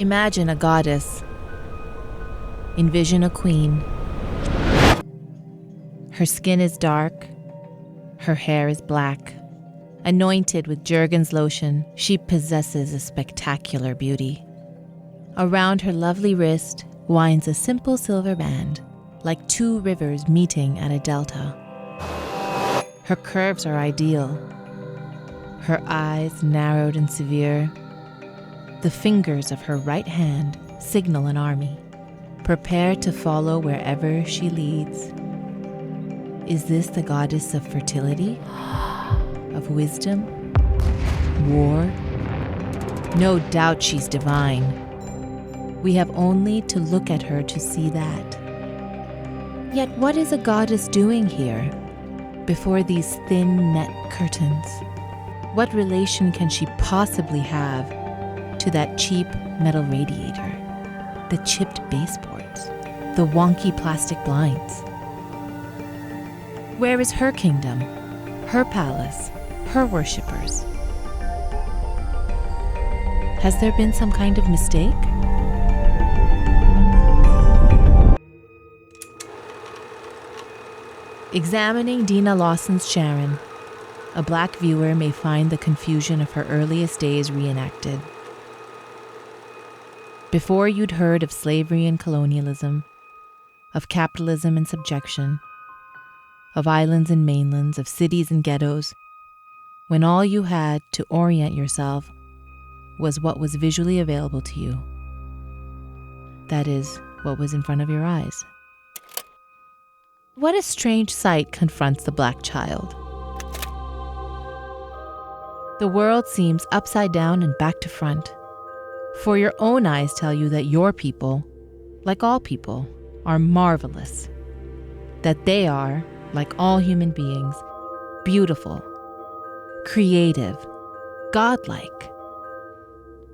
Imagine a goddess. Envision a queen. Her skin is dark. Her hair is black. Anointed with Jergens lotion, she possesses a spectacular beauty. Around her lovely wrist winds a simple silver band, like two rivers meeting at a delta. Her curves are ideal. Her eyes narrowed and severe. The fingers of her right hand signal an army, prepared to follow wherever she leads. Is this the goddess of fertility? Of wisdom? War? No doubt she's divine. We have only to look at her to see that. Yet what is a goddess doing here, before these thin net curtains? What relation can she possibly have to that cheap metal radiator, the chipped baseboards, the wonky plastic blinds? Where is her kingdom, her palace, her worshippers? Has there been some kind of mistake? Examining Dina Lawson's Sharon, a black viewer may find the confusion of her earliest days reenacted. Before you'd heard of slavery and colonialism, of capitalism and subjection, of islands and mainlands, of cities and ghettos, when all you had to orient yourself was what was visually available to you. That is, what was in front of your eyes. What a strange sight confronts the black child. The world seems upside down and back to front, for your own eyes tell you that your people, like all people, are marvelous, that they are, like all human beings, beautiful, creative, godlike.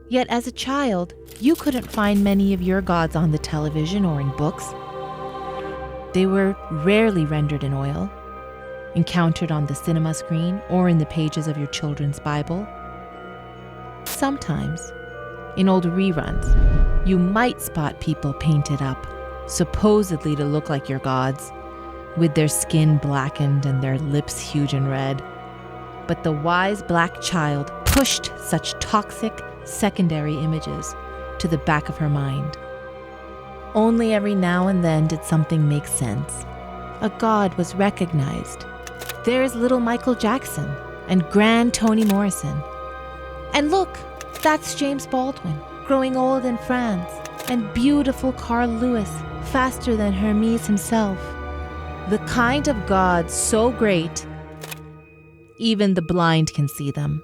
Yet as a child, you couldn't find many of your gods on the television or in books. They were rarely rendered in oil, encountered on the cinema screen or in the pages of your children's Bible. Sometimes, in old reruns, you might spot people painted up, supposedly to look like your gods, with their skin blackened and their lips huge and red. But the wise black child pushed such toxic secondary images to the back of her mind. Only every now and then did something make sense. A god was recognized. There's little Michael Jackson and grand Toni Morrison. And look, that's James Baldwin, growing old in France, and beautiful Carl Lewis, faster than Hermes himself. The kind of gods so great, even the blind can see them.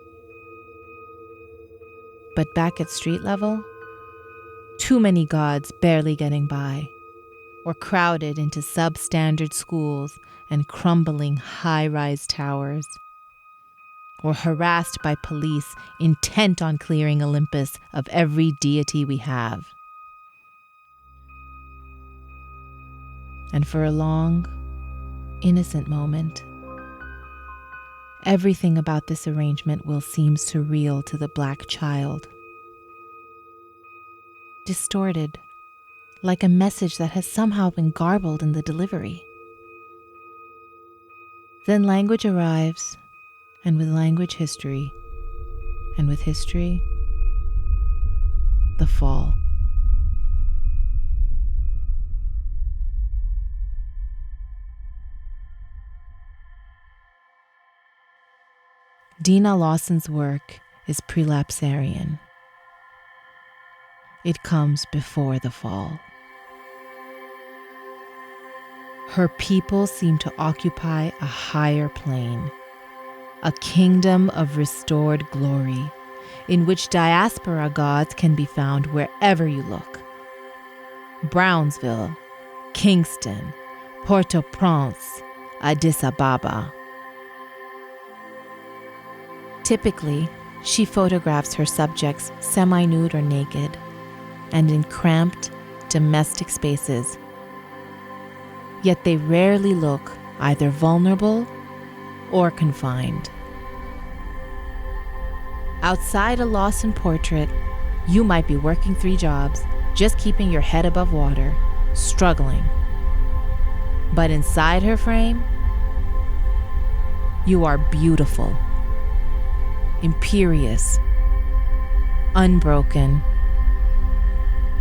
But back at street level, too many gods barely getting by, or crowded into substandard schools and crumbling high-rise towers, or harassed by police intent on clearing Olympus of every deity we have. And for a long, innocent moment, everything about this arrangement will seem surreal to the black child. Distorted, like a message that has somehow been garbled in the delivery. Then language arrives, and with language history, and with history, the fall. Dina Lawson's work is prelapsarian. It comes before the fall. Her people seem to occupy a higher plane, a kingdom of restored glory, in which diaspora gods can be found wherever you look. Brownsville, Kingston, Port-au-Prince, Addis Ababa. Typically, she photographs her subjects semi-nude or naked, and in cramped, domestic spaces. Yet they rarely look either vulnerable or confined. Outside a Lawson portrait, You might be working 3 jobs, just keeping your head above water, struggling. But inside her frame, you are beautiful, imperious, unbroken,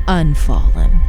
unfallen.